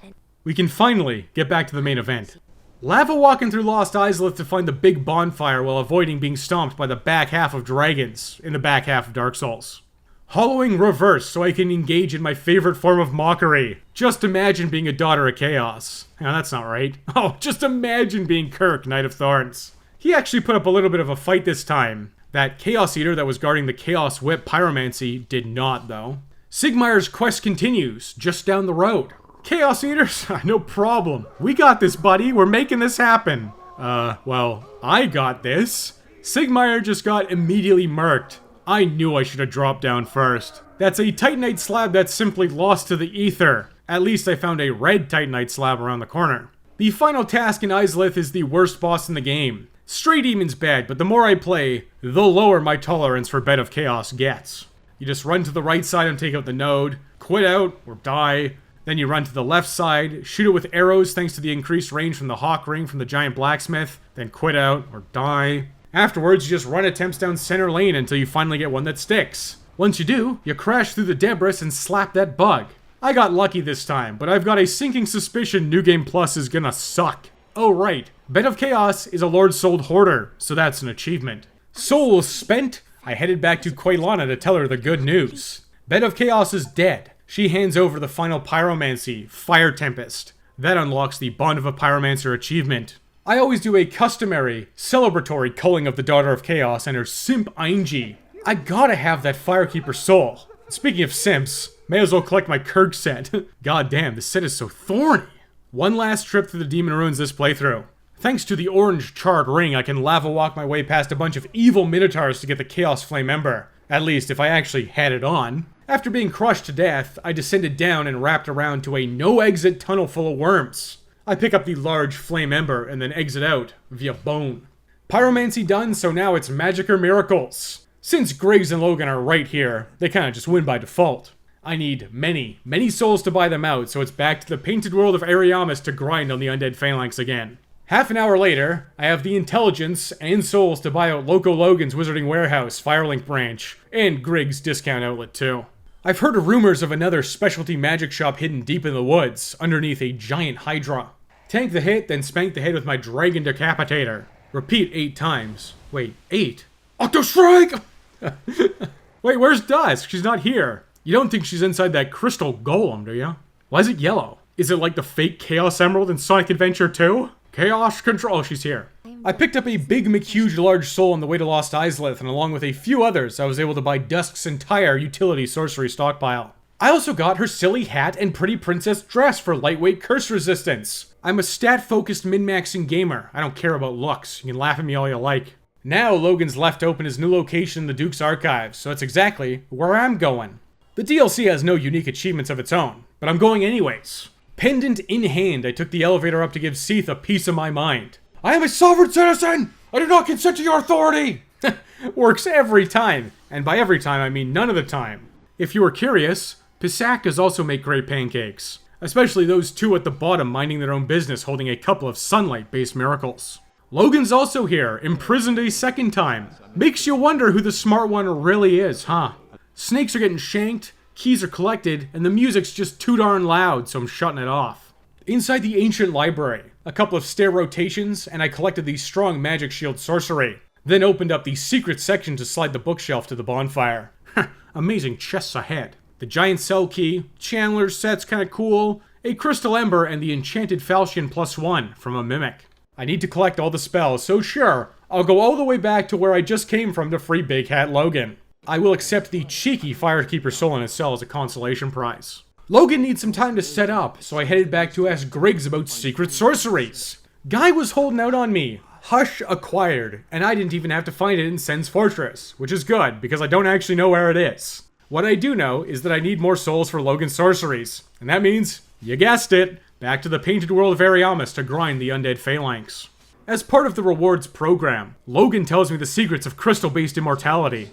We can finally get back to the main event. Lava walking through Lost Izalith to find the big bonfire while avoiding being stomped by the back half of dragons in the back half of Dark Souls. Hollowing reverse so I can engage in my favorite form of mockery. Just imagine being a daughter of chaos. No, that's not right. Oh, just imagine being Kirk, Knight of Thorns. He actually put up a little bit of a fight this time. That Chaos Eater that was guarding the Chaos Whip Pyromancy did not, though. Sigmayr's quest continues, just down the road. Chaos Eaters? No problem. We got this, buddy. We're making this happen. Well, I got this. Sigmayr just got immediately murked. I knew I should have dropped down first. That's a Titanite slab that's simply lost to the ether. At least I found a red Titanite slab around the corner. The final task in Izalith is the worst boss in the game. Stray Demon's bad, but the more I play, the lower my tolerance for Bed of Chaos gets. You just run to the right side and take out the node, quit out or die. Then you run to the left side, shoot it with arrows thanks to the increased range from the Hawk Ring from the Giant Blacksmith, then quit out or die. Afterwards, you just run attempts down center lane until you finally get one that sticks. Once you do, you crash through the debris and slap that bug. I got lucky this time, but I've got a sinking suspicion New Game Plus is gonna suck. Oh right, Bed of Chaos is a Lord Souled Hoarder, so that's an achievement. Souls spent, I headed back to Quaylana to tell her the good news. Bed of Chaos is dead. She hands over the final pyromancy, Fire Tempest. That unlocks the Bond of a Pyromancer achievement. I always do a customary, celebratory culling of the Daughter of Chaos and her simp Aingi. I gotta have that Firekeeper soul. Speaking of simps, may as well collect my Kirk set. God damn, this set is so thorny. One last trip through the Demon Ruins this playthrough. Thanks to the orange charred ring, I can lava walk my way past a bunch of evil minotaurs to get the Chaos Flame Ember. At least, if I actually had it on. After being crushed to death, I descended down and wrapped around to a no-exit tunnel full of worms. I pick up the large Flame Ember and then exit out via bone. Pyromancy done, so now it's magic or miracles. Since Griggs and Logan are right here, they kinda just win by default. I need many, many souls to buy them out, so it's back to the painted world of Ariamis to grind on the undead phalanx again. Half an hour later, I have the intelligence and souls to buy out Loco Logan's Wizarding Warehouse, Firelink branch, and Griggs' discount outlet too. I've heard of rumors of another specialty magic shop hidden deep in the woods, underneath a giant hydra. Tank the hit, then spank the head with my Dragon Decapitator. Repeat 8 times. Wait, 8? Octostrike! Wait, where's Dusk? She's not here. You don't think she's inside that crystal golem, do you? Why is it yellow? Is it like the fake Chaos Emerald in Sonic Adventure 2? Chaos Control. Oh, she's here. I picked up a big McHuge large soul on the way to Lost Izalith, and along with a few others, I was able to buy Dusk's entire utility sorcery stockpile. I also got her silly hat and pretty princess dress for lightweight curse resistance. I'm a stat-focused min-maxing gamer. I don't care about looks. You can laugh at me all you like. Now Logan's left open his new location in the Duke's Archives, so that's exactly where I'm going. The DLC has no unique achievements of its own, but I'm going anyways. Pendant in hand, I took the elevator up to give Seath a piece of my mind. I am a sovereign citizen! I do not consent to your authority! Works every time, and by every time I mean none of the time. If you were curious, Pisacas also make great pancakes. Especially those two at the bottom minding their own business holding a couple of sunlight-based miracles. Logan's also here, imprisoned a second time. Makes you wonder who the smart one really is, huh? Snakes are getting shanked, keys are collected, and the music's just too darn loud, so I'm shutting it off. Inside the ancient library, a couple of stair rotations, and I collected the strong magic shield sorcery. Then opened up the secret section to slide the bookshelf to the bonfire. Amazing chests ahead. The giant cell key, Chandler's set's kinda cool, a crystal ember, and the enchanted falchion +1 from a mimic. I need to collect all the spells, so sure, I'll go all the way back to where I just came from to free Big Hat Logan. I will accept the cheeky Firekeeper soul in his cell as a consolation prize. Logan needs some time to set up, so I headed back to ask Griggs about secret sorceries. Guy was holding out on me. Hush acquired, and I didn't even have to find it in Sen's Fortress, which is good, because I don't actually know where it is. What I do know is that I need more souls for Logan's sorceries, and that means, you guessed it, back to the painted world of Ariamis to grind the undead phalanx. As part of the rewards program, Logan tells me the secrets of crystal-based immortality.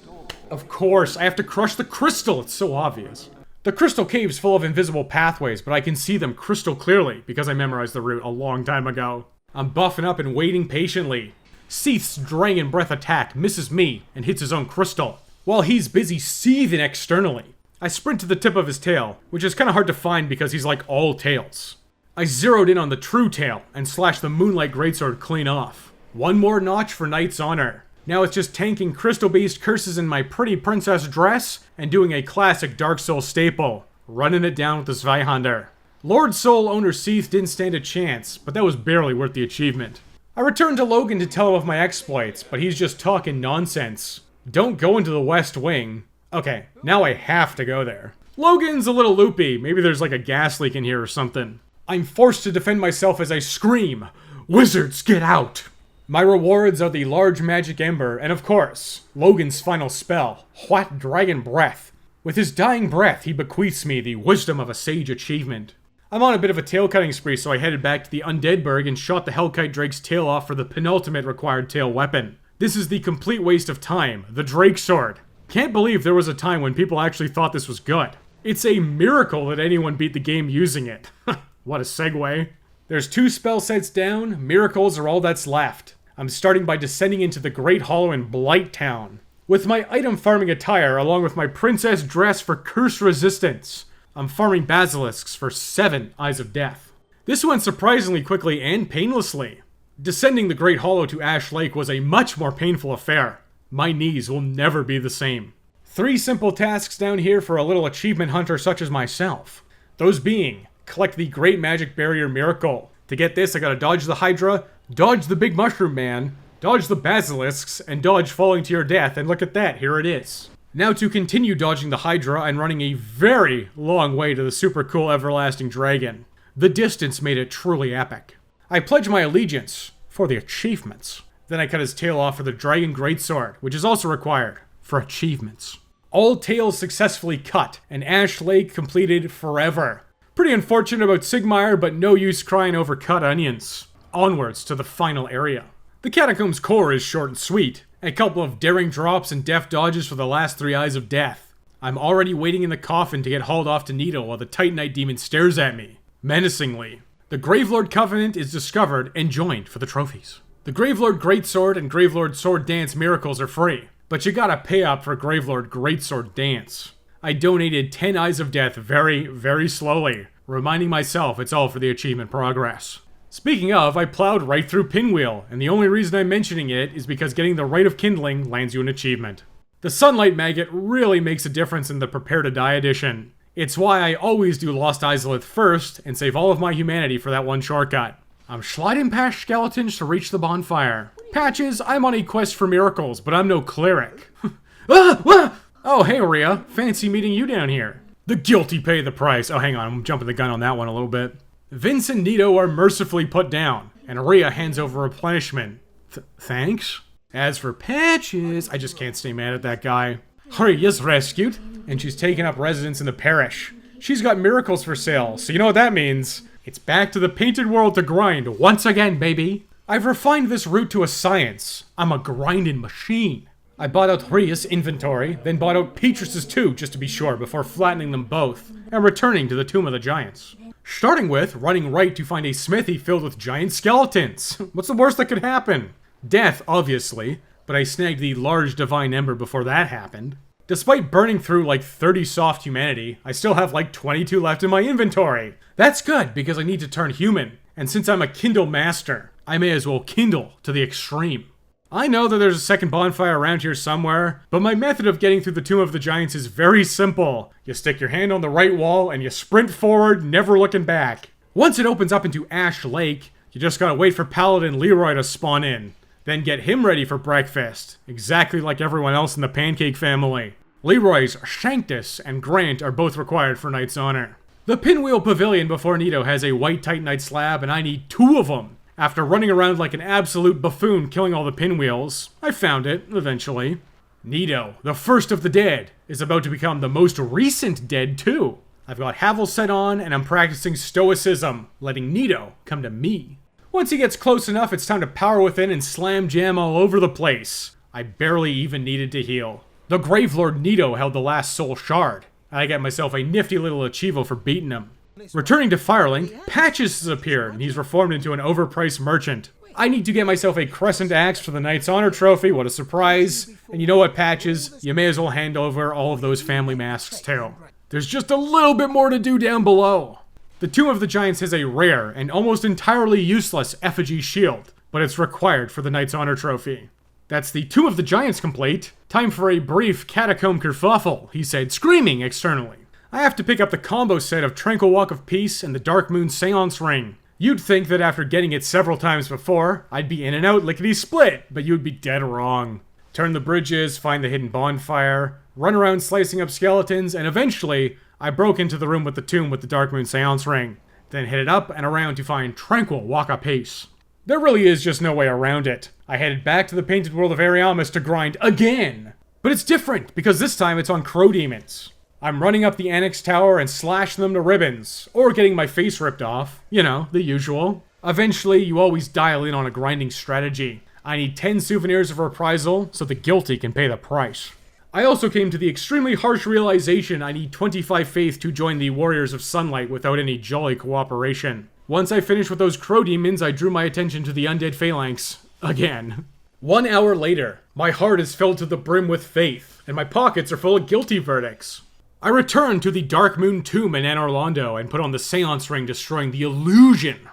Of course, I have to crush the crystal, it's so obvious. The crystal cave's full of invisible pathways, but I can see them crystal clearly because I memorized the route a long time ago. I'm buffing up and waiting patiently. Seath's Dragon Breath attack misses me and hits his own crystal, while he's busy seething externally. I sprint to the tip of his tail, which is kinda hard to find because he's like all tails. I zeroed in on the true tail and slashed the Moonlight Greatsword clean off. One more notch for Knight's Honor. Now it's just tanking crystal-based curses in my pretty princess dress and doing a classic Dark Souls staple, running it down with the Zweihander. Lord Soul owner Seath didn't stand a chance, but that was barely worth the achievement. I returned to Logan to tell him of my exploits, but he's just talking nonsense. Don't go into the West Wing. Okay, now I have to go there. Logan's a little loopy. Maybe there's like a gas leak in here or something. I'm forced to defend myself as I scream, "Wizards, get out!" My rewards are the large magic ember, and of course, Logan's final spell, What Dragon Breath. With his dying breath, he bequeaths me the wisdom of a sage achievement. I'm on a bit of a tail-cutting spree, so I headed back to the Undeadburg and shot the Hellkite Drake's tail off for the penultimate required tail weapon. This is the complete waste of time, the Drake Sword. Can't believe there was a time when people actually thought this was good. It's a miracle that anyone beat the game using it. What a segue. There's 2 spell sets down, miracles are all that's left. I'm starting by descending into the Great Hollow in Blighttown. With my item farming attire, along with my princess dress for curse resistance, I'm farming basilisks for 7 Eyes of Death. This went surprisingly quickly and painlessly. Descending the Great Hollow to Ash Lake was a much more painful affair. My knees will never be the same. 3 simple tasks down here for a little achievement hunter such as myself. Those being, collect the Great Magic Barrier Miracle. To get this, I gotta dodge the Hydra, dodge the Big Mushroom Man, dodge the Basilisks, and dodge falling to your death, and look at that, here it is. Now to continue dodging the Hydra and running a very long way to the super cool Everlasting Dragon. The distance made it truly epic. I pledged my allegiance for the achievements. Then I cut his tail off for the Dragon Greatsword, which is also required for achievements. All tails successfully cut, and Ash Lake completed forever. Pretty unfortunate about Sigmire, but no use crying over cut onions. Onwards to the final area. The Catacombs core is short and sweet. A couple of daring drops and deft dodges for the last 3 Eyes of Death. I'm already waiting in the coffin to get hauled off to Nito while the Titanite demon stares at me, menacingly. The Gravelord Covenant is discovered and joined for the trophies. The Gravelord Greatsword and Gravelord Sword Dance miracles are free, but you gotta pay up for Gravelord Greatsword Dance. I donated 10 Eyes of Death very, very slowly, reminding myself it's all for the achievement progress. Speaking of, I plowed right through Pinwheel, and the only reason I'm mentioning it is because getting the Rite of Kindling lands you an achievement. The Sunlight Maggot really makes a difference in the Prepare to Die edition. It's why I always do Lost Izalith first, and save all of my humanity for that one shortcut. I'm sliding past skeletons to reach the bonfire. Patches, I'm on a quest for miracles, but I'm no cleric. Oh, hey Rhea, fancy meeting you down here. The guilty pay the price. Oh, hang on, I'm jumping the gun on that one a little bit. Vince and Nito are mercifully put down, and Rhea hands over replenishment. Thanks? As for Patches, I just can't stay mad at that guy. Rhea's rescued, and she's taken up residence in the parish. She's got miracles for sale, so you know what that means. It's back to the painted world to grind once again, baby. I've refined this route to a science. I'm a grinding machine. I bought out Rhea's inventory, then bought out Petrus's too, just to be sure, before flattening them both, and returning to the Tomb of the Giants. Starting with running right to find a smithy filled with giant skeletons. What's the worst that could happen? Death, obviously, but I snagged the large divine ember before that happened. Despite burning through like 30 soft humanity, I still have like 22 left in my inventory. That's good, because I need to turn human, and since I'm a Kindle master, I may as well kindle to the extreme. I know that there's a second bonfire around here somewhere, but my method of getting through the Tomb of the Giants is very simple. You stick your hand on the right wall and you sprint forward, never looking back. Once it opens up into Ash Lake, you just gotta wait for Paladin Leroy to spawn in. Then get him ready for breakfast, exactly like everyone else in the Pancake family. Leroy's Shanctus and Grant are both required for Knight's Honor. The Pinwheel Pavilion before Nito has a white Titanite slab, and I need 2 of them. After running around like an absolute buffoon killing all the pinwheels, I found it, eventually. Nito, the first of the dead, is about to become the most recent dead too. I've got Havel set on, and I'm practicing stoicism, letting Nito come to me. Once he gets close enough, it's time to power within and slam jam all over the place. I barely even needed to heal. The Gravelord Nito held the last soul shard. I got myself a nifty little achievo for beating him. Returning to Firelink, Patches has appeared, and he's reformed into an overpriced merchant. I need to get myself a Crescent Axe for the Knight's Honor trophy, what a surprise. And you know what, Patches? You may as well hand over all of those family masks too. There's just a little bit more to do down below. The Tomb of the Giants has a rare and almost entirely useless effigy shield, but it's required for the Knight's Honor trophy. That's the Tomb of the Giants complete. Time for a brief catacomb kerfuffle, he said, screaming externally. I have to pick up the combo set of Tranquil Walk of Peace and the Dark Moon Seance Ring. You'd think that after getting it several times before, I'd be in and out lickety-split, but you'd be dead wrong. Turn the bridges, find the hidden bonfire, run around slicing up skeletons, and eventually, I broke into the room with the tomb with the Dark Moon Seance Ring. Then headed up and around to find Tranquil Walk of Peace. There really is just no way around it. I headed back to the painted world of Ariamis to grind again! But it's different, because this time it's on crow demons. I'm running up the Annex Tower and slashing them to ribbons, or getting my face ripped off. You know, the usual. Eventually, you always dial in on a grinding strategy. I need 10 souvenirs of reprisal, so the guilty can pay the price. I also came to the extremely harsh realization I need 25 faith to join the Warriors of Sunlight without any jolly cooperation. Once I finished with those crow demons, I drew my attention to the undead phalanx. Again. 1 hour later, my heart is filled to the brim with faith, and my pockets are full of guilty verdicts. I returned to the Dark Moon Tomb in Anor Londo and put on the Seance Ring, destroying the illusion.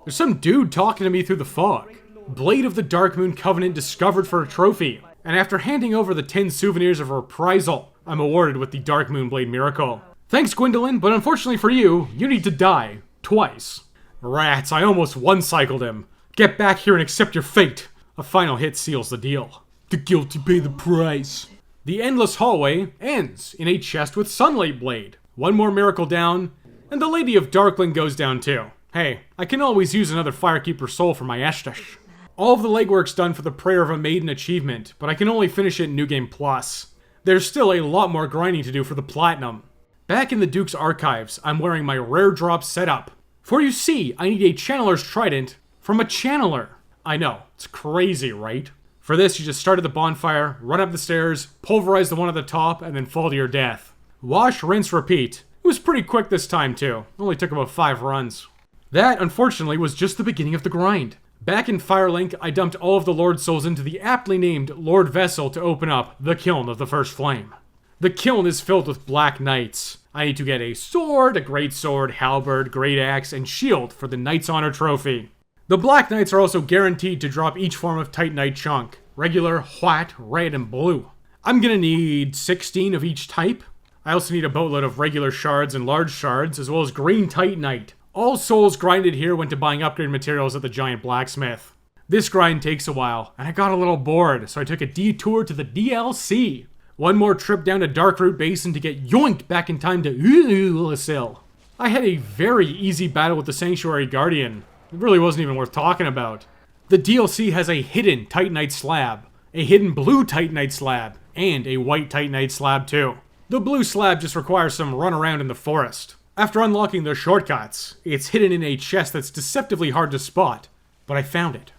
There's some dude talking to me through the fog. Blade of the Dark Moon Covenant discovered for a trophy, and after handing over the 10 souvenirs of reprisal, I'm awarded with the Dark Moon Blade Miracle. Thanks, Gwendolyn, but unfortunately for you, you need to die. Twice. Rats, I almost one-cycled him. Get back here and accept your fate. A final hit seals the deal. The guilty pay the price. The endless hallway ends in a chest with Sunlight Blade. One more miracle down, And the Lady of Darkling goes down too. Hey, I can always use another Firekeeper soul for my Eshtesh. All of the legwork's done for the Prayer of a Maiden achievement, but I can only finish it in New Game Plus. There's still a lot more grinding to do for the Platinum. Back in the Duke's archives, I'm wearing my rare drop setup. For you see, I need a Channeler's Trident from a Channeler. I know, it's crazy, right? For this, you just start at the bonfire, run up the stairs, pulverize the one at the top, and then fall to your death. Wash, rinse, repeat. It was pretty quick this time too. Only took about 5 runs. That, unfortunately, was just the beginning of the grind. Back in Firelink, I dumped all of the Lord Souls into the aptly named Lord Vessel to open up the Kiln of the First Flame. The Kiln is filled with Black Knights. I need to get a sword, a great sword, halberd, great axe, and shield for the Knight's Honor trophy. The Black Knights are also guaranteed to drop each form of Titanite chunk. Regular, white, red, and blue. I'm gonna need 16 of each type. I also need a boatload of regular shards and large shards, as well as green Titanite. All souls grinded here went to buying upgrade materials at the giant blacksmith. This grind takes a while, and I got a little bored, so I took a detour to the DLC. One more trip down to Darkroot Basin to get yoinked back in time to Izalith. I had a very easy battle with the Sanctuary Guardian. It really wasn't even worth talking about. The DLC has a hidden Titanite slab, a hidden blue Titanite slab, and a white Titanite slab too. The blue slab just requires some run around in the forest. After unlocking the shortcuts, it's hidden in a chest that's deceptively hard to spot, but I found it.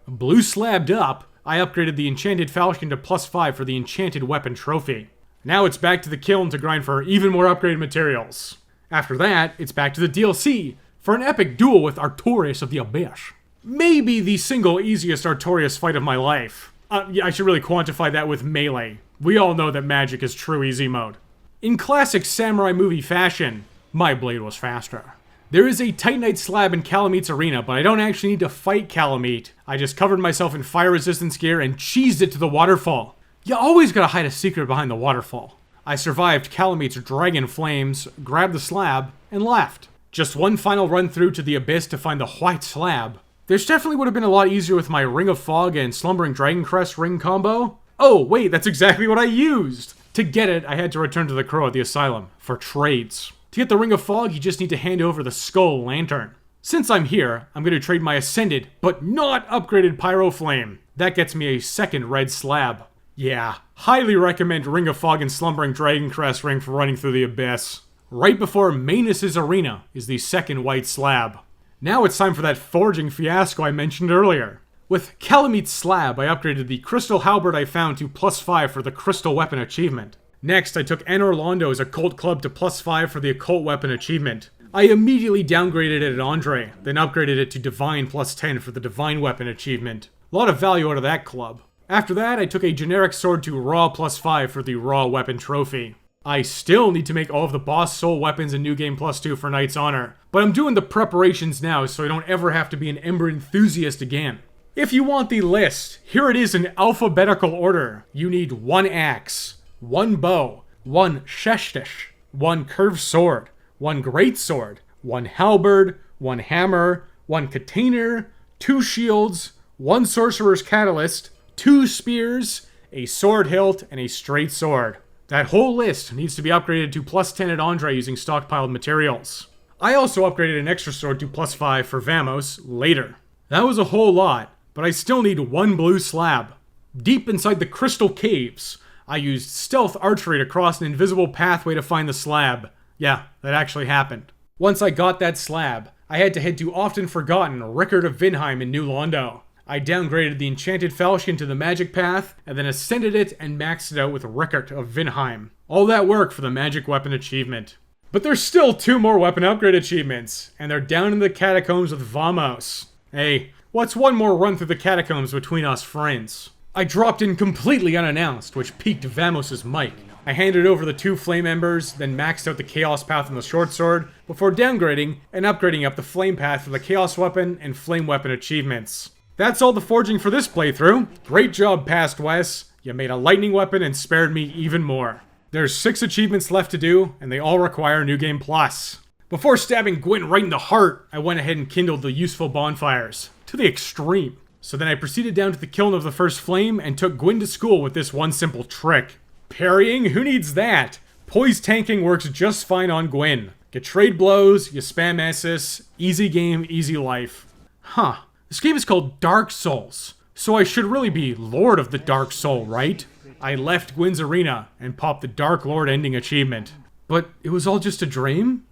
Blue slabbed up, I upgraded the Enchanted Falchion to +5 for the Enchanted Weapon trophy. Now it's back to the Kiln to grind for even more upgraded materials. After that, it's back to the DLC for an epic duel with Artorias of the Abyss. Maybe the single easiest Artorias fight of my life. Yeah, I should really quantify that with melee. We all know that magic is true easy mode. In classic samurai movie fashion, my blade was faster. There is a Titanite slab in Kalameet's arena, but I don't actually need to fight Kalameet. I just covered myself in fire resistance gear and cheesed it to the waterfall. You always gotta hide a secret behind the waterfall. I survived Kalameet's dragon flames, grabbed the slab, and left. Just one final run through to the abyss to find the white slab. This definitely would have been a lot easier with my Ring of Fog and Slumbering Dragon Crest ring combo. Oh, wait, that's exactly what I used! To get it, I had to return to the Crow at the asylum, for trades. To get the Ring of Fog, you just need to hand over the Skull Lantern. Since I'm here, I'm going to trade my Ascended, but not upgraded Pyro Flame. That gets me a second red slab. Yeah, highly recommend Ring of Fog and Slumbering Dragon Crest ring for running through the abyss. Right before Manus' arena is the second white slab. Now it's time for that forging fiasco I mentioned earlier. With Kalameet's slab, I upgraded the Crystal Halberd I found to +5 for the Crystal Weapon achievement. Next, I took Anor Londo's Occult Club to +5 for the Occult Weapon achievement. I immediately downgraded it at Andre, then upgraded it to Divine +10 for the Divine Weapon achievement. A lot of value out of that club. After that, I took a generic sword to Raw +5 for the Raw Weapon trophy. I still need to make all of the boss soul weapons in New Game +2 for Knight's Honor, but I'm doing the preparations now so I don't ever have to be an Ember enthusiast again. If you want the list, here it is in alphabetical order. You need 1 axe, 1 bow, 1 sheshtish, 1 curved sword, 1 great sword, 1 halberd, 1 hammer, 1 container, 2 shields, 1 sorcerer's catalyst, 2 spears, a sword hilt, and a straight sword. That whole list needs to be upgraded to +10 at Andre using stockpiled materials. I also upgraded an extra sword to +5 for Vamos later. That was a whole lot, but I still need 1 blue slab. Deep inside the crystal caves, I used stealth archery to cross an invisible pathway to find the slab. Yeah, that actually happened. Once I got that slab, I had to head to often forgotten Rickard of Vinheim in New Londo. I downgraded the Enchanted Falchion to the Magic Path, and then ascended it and maxed it out with Rickard of Vinheim. All that work for the Magic Weapon achievement. But there's still 2 more weapon upgrade achievements, and they're down in the Catacombs with Vamos. Hey, what's one more run through the Catacombs between us friends? I dropped in completely unannounced, which piqued Vamos' mic. I handed over the 2 Flame Embers, then maxed out the Chaos Path on the Short Sword, before downgrading and upgrading up the Flame Path for the Chaos Weapon and Flame Weapon achievements. That's all the forging for this playthrough. Great job, Past Wes. You made a lightning weapon and spared me even more. There's 6 achievements left to do, and they all require New Game Plus. Before stabbing Gwyn right in the heart, I went ahead and kindled the useful bonfires. To the extreme. So then I proceeded down to the Kiln of the First Flame and took Gwyn to school with this one simple trick. Parrying? Who needs that? Poise tanking works just fine on Gwyn. Get trade blows, you spam Essus, easy game, easy life. Huh. This game is called Dark Souls, so I should really be Lord of the Dark Soul, right? I left Gwyn's Arena and popped the Dark Lord ending achievement. But it was all just a dream?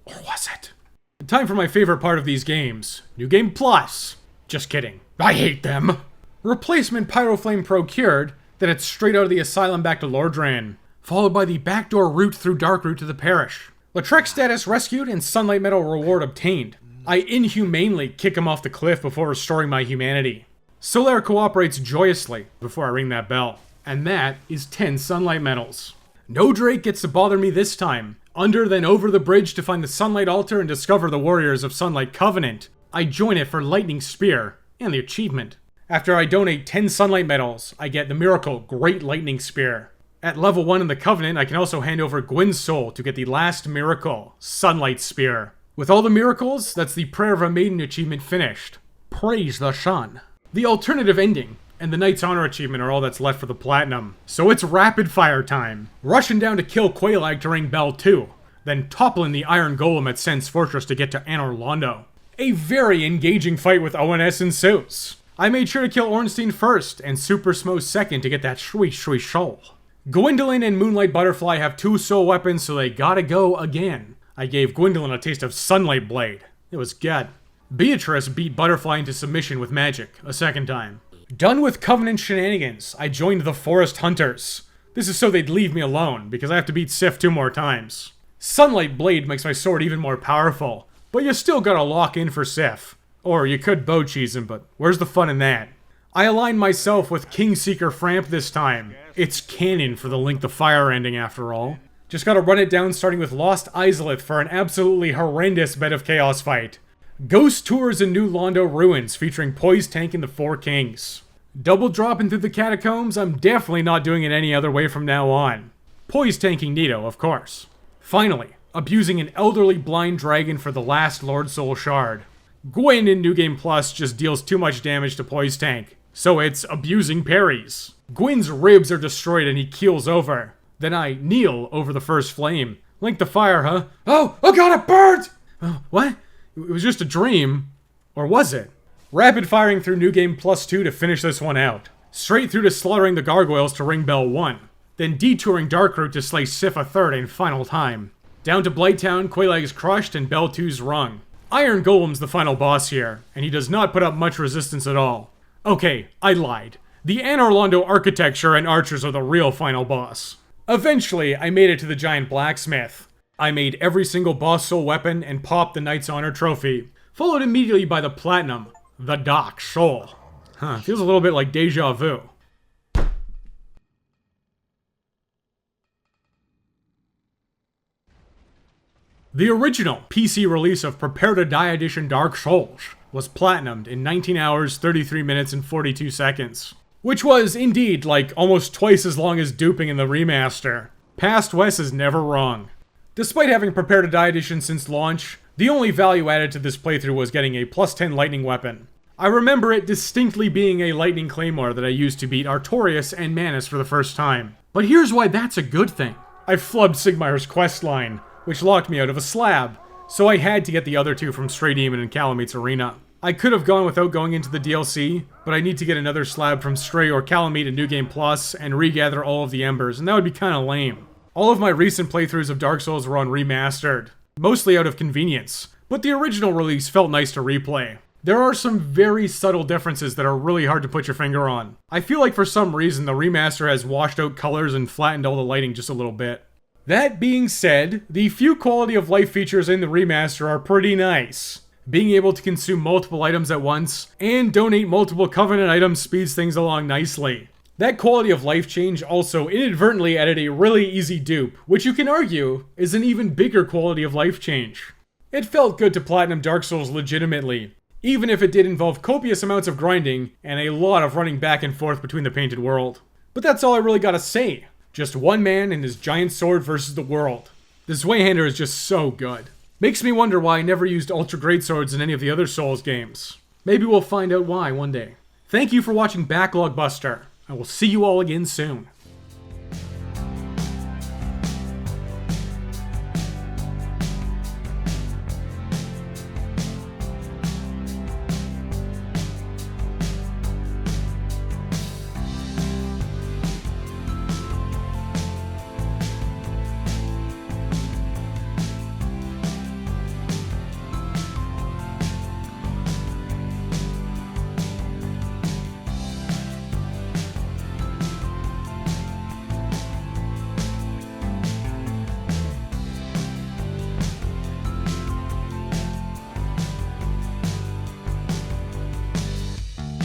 Or was it? Time for my favorite part of these games. New Game Plus. Just kidding. I hate them. Replacement Pyroflame procured, then it's straight out of the asylum back to Lordran, followed by the backdoor route through Darkroot to the parish. Lautrec status rescued and Sunlight Medal reward obtained. I inhumanely kick him off the cliff before restoring my humanity. Solaire cooperates joyously before I ring that bell. And that is 10 Sunlight Medals. No Drake gets to bother me this time. Under then over the bridge to find the Sunlight Altar and discover the Warriors of Sunlight Covenant. I join it for Lightning Spear and the achievement. After I donate 10 Sunlight Medals, I get the miracle Great Lightning Spear. At level 1 in the Covenant, I can also hand over Gwyn's soul to get the last miracle, Sunlight Spear. With all the miracles, that's the Prayer of a Maiden achievement finished. Praise the sun. The alternative ending and the Knight's Honor achievement are all that's left for the Platinum. So it's rapid fire time. Rushing down to kill Quelaag to ring Bell 2, then toppling the Iron Golem at Sen's Fortress to get to Anor Londo. A very engaging fight with ONS ensues. I made sure to kill Ornstein first and Super Smo second to get that Shui Shui Shoal. Gwendolyn and Moonlight Butterfly have 2 soul weapons, so they gotta go again. I gave Gwendolyn a taste of Sunlight Blade. It was good. Beatrice beat Butterfly into submission with magic a second time. Done with Covenant shenanigans, I joined the Forest Hunters. This is so they'd leave me alone, because I have to beat Sif 2 more times. Sunlight Blade makes my sword even more powerful, but you still gotta lock in for Sif. Or you could bow cheese him, but where's the fun in that? I aligned myself with Kingseeker Framp this time. It's canon for the Link the Fire ending after all. Just gotta run it down starting with Lost Izalith for an absolutely horrendous Bed of Chaos fight. Ghost tours in New Londo Ruins featuring Poise Tank and the 4 Kings. Double dropping through the Catacombs, I'm definitely not doing it any other way from now on. Poise tanking Nito, of course. Finally, abusing an elderly blind dragon for the last Lord Soul Shard. Gwyn in New Game Plus just deals too much damage to Poise Tank, so it's abusing parries. Gwyn's ribs are destroyed and he keels over. Then I kneel over the first flame. Link the Fire, huh? Oh god, it burnt! What? It was just a dream. Or was it? Rapid firing through New Game Plus 2 to finish this one out. Straight through to slaughtering the gargoyles to ring Bell 1. Then detouring Darkroot to slay Sif a third and final time. Down to Blighttown, Quelaag is crushed and Bell 2's rung. Iron Golem's the final boss here, and he does not put up much resistance at all. Okay, I lied. The Anor Londo architecture and archers are the real final boss. Eventually, I made it to the giant blacksmith. I made every single boss soul weapon and popped the Knight's Honor trophy, followed immediately by the Platinum, the Dark Soul. Feels a little bit like deja vu. The original PC release of Prepare to Die Edition Dark Souls was platinumed in 19 hours, 33 minutes, and 42 seconds. Which was, indeed, like almost twice as long as duping in the remaster. Past Wes is never wrong. Despite having Prepare to Die Edition since launch, the only value added to this playthrough was getting a plus 10 lightning weapon. I remember it distinctly being a lightning claymore that I used to beat Artorias and Manus for the first time. But here's why that's a good thing. I flubbed Sigmayr's questline, which locked me out of a slab, so I had to get the other 2 from Stray Demon and Calamate's Arena. I could have gone without going into the DLC, but I need to get another slab from Stray or Calamate in New Game Plus and regather all of the embers, and that would be kinda lame. All of my recent playthroughs of Dark Souls were on remastered, mostly out of convenience, but the original release felt nice to replay. There are some very subtle differences that are really hard to put your finger on. I feel like for some reason the remaster has washed out colors and flattened all the lighting just a little bit. That being said, the few quality of life features in the remaster are pretty nice. Being able to consume multiple items at once and donate multiple Covenant items speeds things along nicely. That quality of life change also inadvertently added a really easy dupe, which you can argue is an even bigger quality of life change. It felt good to platinum Dark Souls legitimately, even if it did involve copious amounts of grinding and a lot of running back and forth between the painted world. But that's all I really gotta say. Just one man and his giant sword versus the world. This Zweihander is just so good. Makes me wonder why I never used Ultra Greatswords in any of the other Souls games. Maybe we'll find out why one day. Thank you for watching Backlog Buster. I will see you all again soon.